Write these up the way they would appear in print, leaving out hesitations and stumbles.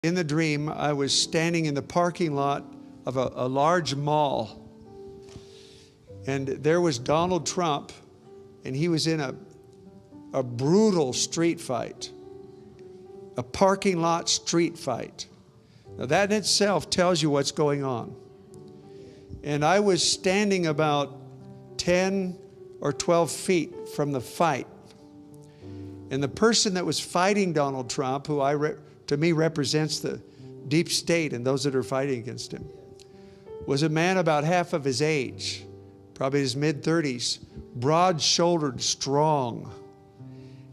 In the dream, I was standing in the parking lot of a large mall, and there was Donald Trump, and he was in a brutal street fight, a parking lot street fight. Now that in itself tells you what's going on. And I was standing about 10 or 12 feet from the fight. And the person that was fighting Donald Trump, who to me represents the deep state and those that are fighting against him, was a man about half of his age, probably his mid-30s, broad-shouldered, strong.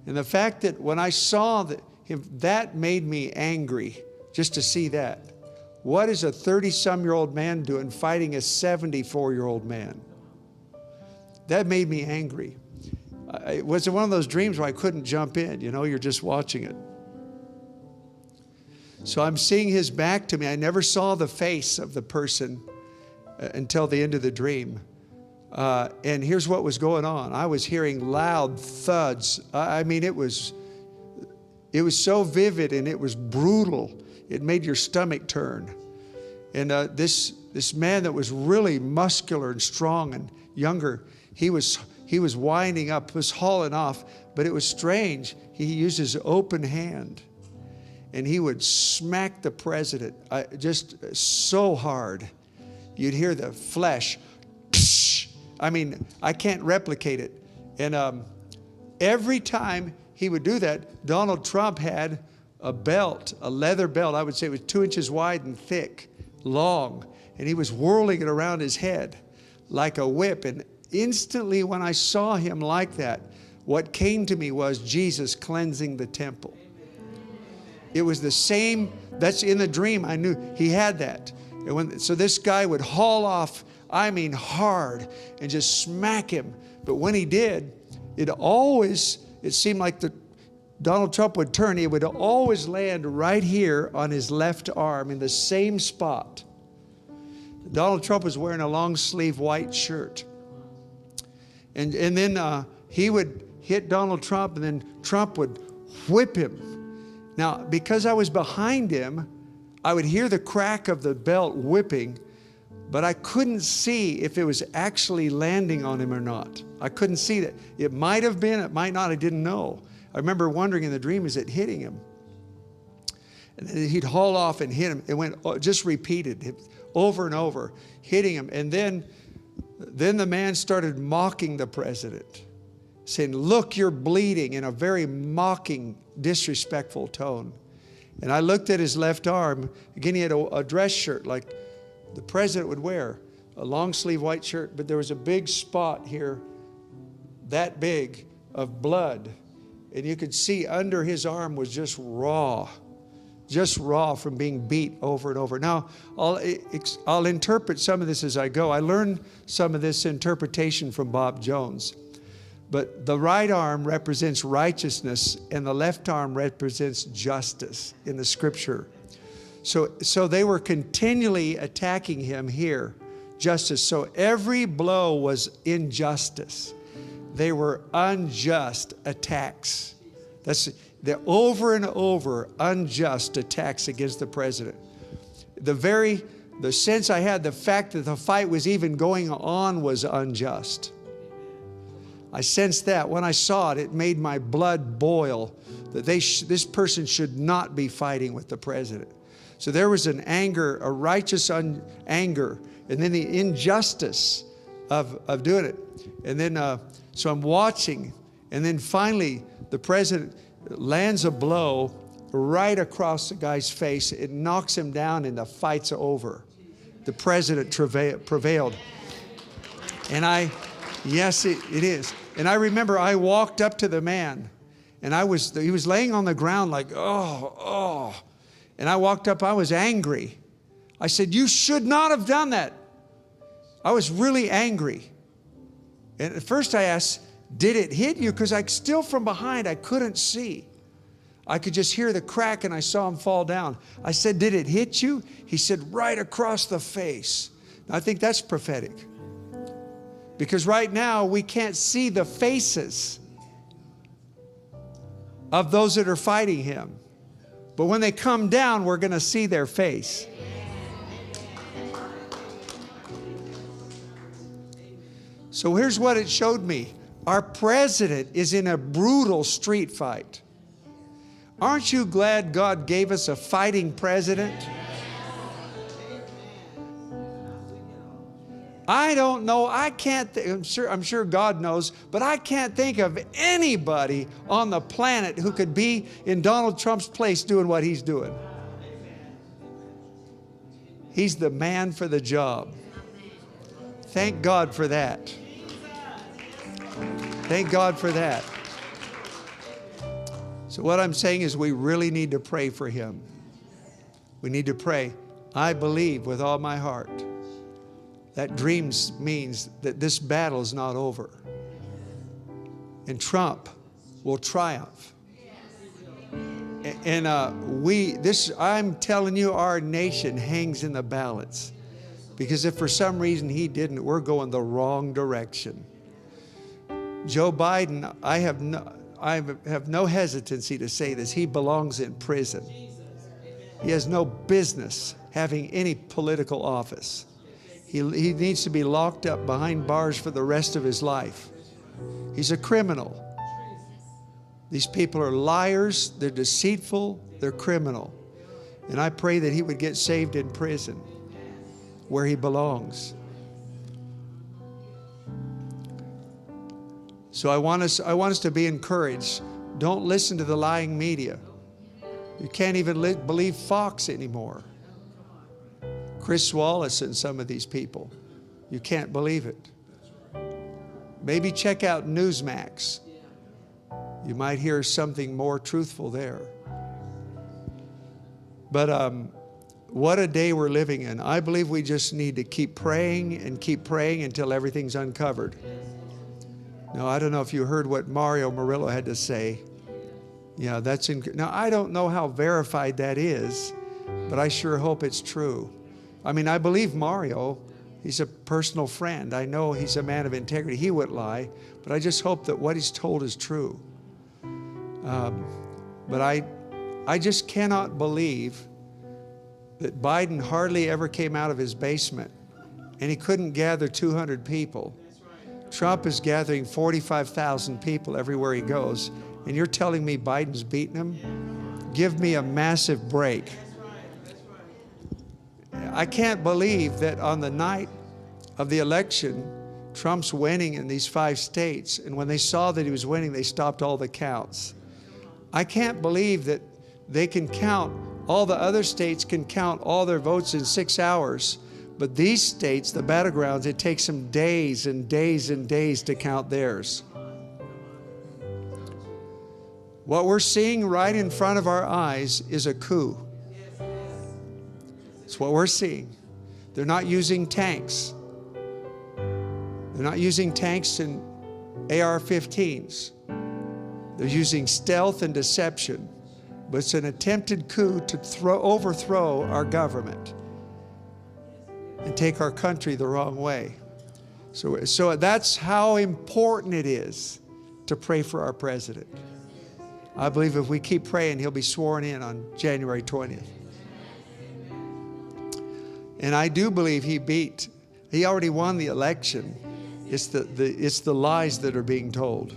And the fact that when I saw him, that made me angry just to see that. What is a 30-some-year-old man doing fighting a 74-year-old man? That made me angry. It was one of those dreams where I couldn't jump in. You know, you're just watching it. So I'm seeing his back to me. I never saw the face of the person until the end of the dream. And here's what was going on. I was hearing loud thuds. I mean, it was so vivid and it was brutal. It made your stomach turn. And this man that was really muscular and strong and younger, he was winding up, was hauling off, but it was strange. He used his open hand and he would smack the president just so hard. You'd hear the flesh. I mean, I can't replicate it. And every time he would do that, Donald Trump had a belt, a leather belt. I would say it was 2 inches wide and thick, long. And he was whirling it around his head like a whip. And instantly when I saw him like that, what came to me was Jesus cleansing the temple. It was the same, that's in the dream. I knew he had that. And so this guy would haul off, I mean hard, and just smack him. But when he did, it seemed like Donald Trump would turn. It would always land right here on his left arm in the same spot. Donald Trump was wearing a long sleeve white shirt. And then he would hit Donald Trump, and then Trump would whip him. Now, because I was behind him, I would hear the crack of the belt whipping, but I couldn't see if it was actually landing on him or not. I couldn't see that. It might have been, it might not, I didn't know. I remember wondering in the dream, is it hitting him? And then he'd haul off and hit him. It went, just repeated over and over, hitting him. And then the man started mocking the president, saying, "Look, you're bleeding," in a very mocking, disrespectful tone. And I looked at his left arm. Again, he had a dress shirt like the president would wear, a long sleeve white shirt, but there was a big spot here, that big, of blood. And you could see under his arm was just raw from being beat over and over. Now, I'll interpret some of this as I go. I learned some of this interpretation from Bob Jones. But the right arm represents righteousness and the left arm represents justice in the scripture. So they were continually attacking him here, justice. So every blow was injustice. They were unjust attacks. That's the over and over unjust attacks against the president. The sense I had, the fact that the fight was even going on was unjust. I sensed that. When I saw it, it made my blood boil that this person should not be fighting with the president. So there was an anger, a righteous anger, and then the injustice of doing it. And then, so I'm watching, and then finally the president lands a blow right across the guy's face. It knocks him down and the fight's over. The president prevailed. And yes, it is. And I remember I walked up to the man and he was laying on the ground like, oh. And I walked up, I was angry. I said, "You should not have done that." I was really angry. And at first I asked, "Did it hit you?" Because still from behind, I couldn't see. I could just hear the crack and I saw him fall down. I said, "Did it hit you?" He said, "Right across the face." Now, I think that's prophetic. Because right now we can't see the faces of those that are fighting him. But when they come down, we're going to see their face. So here's what it showed me. Our president is in a brutal street fight. Aren't you glad God gave us a fighting president? I don't know, I'm sure God knows, but I can't think of anybody on the planet who could be in Donald Trump's place doing what he's doing. He's the man for the job. Thank God for that. Thank God for that. So what I'm saying is we really need to pray for him. We need to pray. I believe with all my heart. That dreams means that this battle is not over. And Trump will triumph. And I'm telling you, our nation hangs in the balance. Because if for some reason he didn't, we're going the wrong direction. Joe Biden, I have no hesitancy to say this. He belongs in prison. He has no business having any political office. He needs to be locked up behind bars for the rest of his life. He's a criminal. These people are liars, they're deceitful, they're criminal. And I pray that he would get saved in prison where he belongs. So I want us to be encouraged. Don't listen to the lying media. You can't even believe Fox anymore. Chris Wallace and some of these people. You can't believe it. Maybe check out Newsmax. You might hear something more truthful there. But what a day we're living in. I believe we just need to keep praying until everything's uncovered. Now, I don't know if you heard what Mario Murillo had to say. Yeah, now, I don't know how verified that is, but I sure hope it's true. I mean, I believe Mario. He's a personal friend. I know he's a man of integrity. He wouldn't lie, but I just hope that what he's told is true. But I just cannot believe that Biden hardly ever came out of his basement and he couldn't gather 200 people. Trump is gathering 45,000 people everywhere he goes, and you're telling me Biden's beating him? Give me a massive break. I can't believe that on the night of the election, Trump's winning in these 5 states, and when they saw that he was winning, they stopped all the counts. I can't believe that they can count, all the other states can count all their votes in 6 hours, but these states, the battlegrounds, it takes them days and days and days to count theirs. What we're seeing right in front of our eyes is a coup. It's what we're seeing. They're not using tanks. They're not using tanks and AR-15s. They're using stealth and deception. But it's an attempted coup to overthrow our government and take our country the wrong way. So that's how important it is to pray for our president. I believe if we keep praying, he'll be sworn in on January 20th. And I do believe he already won the election. It's the lies that are being told.